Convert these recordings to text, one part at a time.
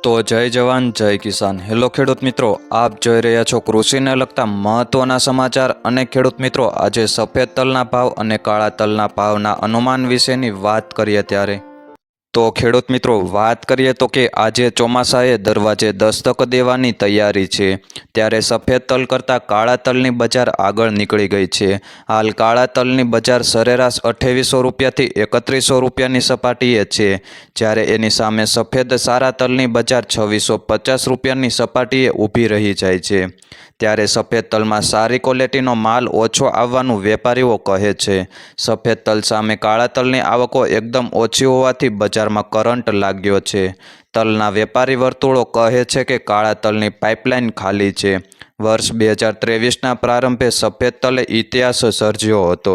તો જય જવાન જય કિસાન। હેલો ખેડૂત મિત્રો, આપ જોઈ રહ્યા છો કૃષિને લગતા મહત્વના સમાચાર। અને ખેડૂત મિત્રો, આજે સફેદ તલના ભાવ અને કાળા તલના ભાવના અનુમાન વિશેની વાત કરીએ ત્યારે તો ખેડૂત મિત્રો, વાત કરીએ તો કે આજે ચોમાસાએ દરવાજે દસ્તક દેવાની તૈયારી છે, ત્યારે સફેદ તલ કરતાં કાળા તલની બજાર આગળ નીકળી ગઈ છે। હાલ કાળા તલની બજાર સરેરાશ 2800 રૂપિયાથી 3100 રૂપિયાની સપાટીએ છે, જ્યારે એની સામે સફેદ સારા તલની બજાર 2650 રૂપિયાની સપાટીએ ઊભી રહી જાય છે। ત્યારે સફેદ તલમાં સારી ક્વોલિટીનો માલ ઓછો આવવાનું વેપારીઓ કહે છે। સફેદ તલ સામે કાળા તલની આવકો એકદમ ઓછી હોવાથી બજારમાં કરંટ લાગ્યો છે। તલના વેપારી વર્તુળો કહે છે કે કાળા તલની પાઇપલાઇન ખાલી છે। વર્ષ 2023ના પ્રારંભે સફેદ તલે ઇતિહાસ સર્જ્યો હતો,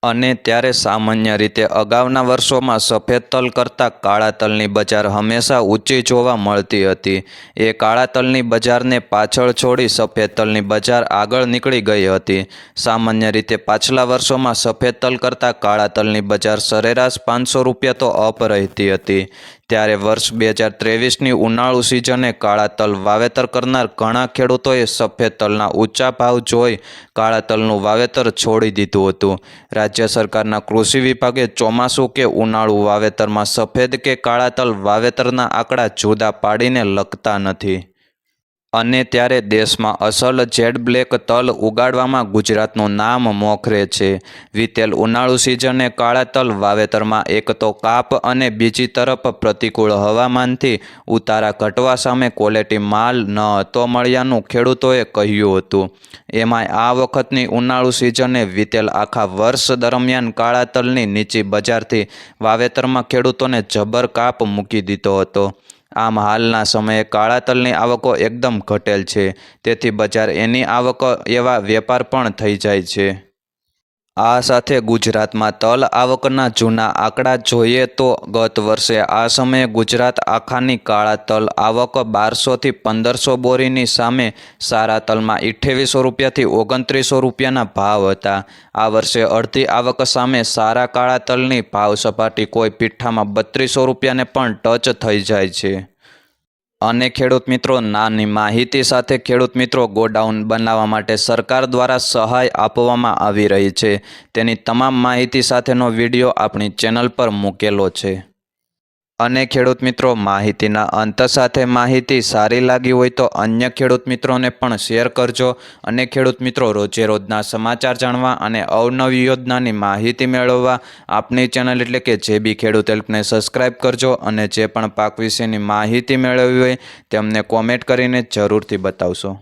અને ત્યારે સામાન્ય રીતે અગાઉના વર્ષોમાં સફેદ તલ કરતાં કાળા તલની બજાર હંમેશા ઊંચી જોવા મળતી હતી। એ કાળા તલની બજારને પાછળ છોડી સફેદ તલની બજાર આગળ નીકળી ગઈ હતી। સામાન્ય રીતે પાછલા વર્ષોમાં સફેદ તલ કરતાં કાળા તલની બજાર સરેરાશ 500 રૂપિયા તો અપ રહેતી હતી, ત્યારે વર્ષ 2023ની ઉનાળુ સિઝને કાળા તલ વાવેતર કરનાર ઘણા ખેડૂતોએ સફેદ તલના ઊંચા ભાવ જોઈ કાળા તલનું વાવેતર છોડી દીધું હતું। રાજ્ય સરકારના કૃષિ વિભાગે ચોમાસું કે ઉનાળુ વાવેતરમાં સફેદ કે કાળા તલ વાવેતરના આંકડા જુદા પાડીને લખતા નથી, અને ત્યારે દેશમાં અસલ જેડ બ્લેક તલ ઉગાડવામાં ગુજરાતનું નામ મોખરે છે। વીતેલ ઉનાળુ સિઝને કાળા તલ વાવેતરમાં એક તો કાપ અને બીજી તરફ પ્રતિકૂળ હવામાનથી ઉતારા ઘટવા સામે ક્વોલિટી માલ ન હતો મળ્યાનું ખેડૂતોએ કહ્યું હતું। એમાંય આ વખતની ઉનાળુ સિઝને વીતેલ આખા વર્ષ દરમિયાન કાળા તલની નીચી બજારથી વાવેતરમાં ખેડૂતોને જબર કાપ મૂકી દીધો હતો। આમ હાલના સમયે કાળા તલની આવકો એકદમ ઘટેલ છે, તેથી બજાર એની આવક એવા વેપાર પણ થઈ જાય છે। આ સાથે ગુજરાતમાં તલ આવકના જૂના આંકડા જોઈએ તો ગત વર્ષે આ સમયે ગુજરાત આખાની કાળા તલ આવક 1200થી 1500 બોરીની સામે સારા તલમાં 2800 રૂપિયાથી 2900 રૂપિયાના ભાવ હતા। આ વર્ષે અડધી આવક સામે સારા કાળા તલની ભાવ સપાટી કોઈ પીઠામાં 3200 રૂપિયાને પણ ટચ થઈ જાય છે। અને ખેડૂત મિત્રો, નાની માહિતી સાથે ખેડૂત મિત્રો, ગોડાઉન બનાવવા માટે સરકાર દ્વારા સહાય આપવામાં આવી રહી છે, તેની તમામ માહિતી સાથેનો વિડીયો આપણી ચેનલ પર મૂકેલો છે। અને ખેડૂત મિત્રો, માહિતીના અંત સાથે માહિતી સારી લાગી હોય તો અન્ય ખેડૂત મિત્રોને પણ શેર કરજો। અને ખેડૂત મિત્રો, રોજે રોજના સમાચાર જાણવા અને અવનવી યોજનાની માહિતી મેળવવા આપણી ચેનલ એટલે કે જેબી ખેડૂત હેલ્પને સબસ્ક્રાઈબ કરજો। અને જે પણ પાક વિશેની માહિતી મેળવવી હોય તેમને કોમેન્ટ કરીને જરૂરથી બતાવશો।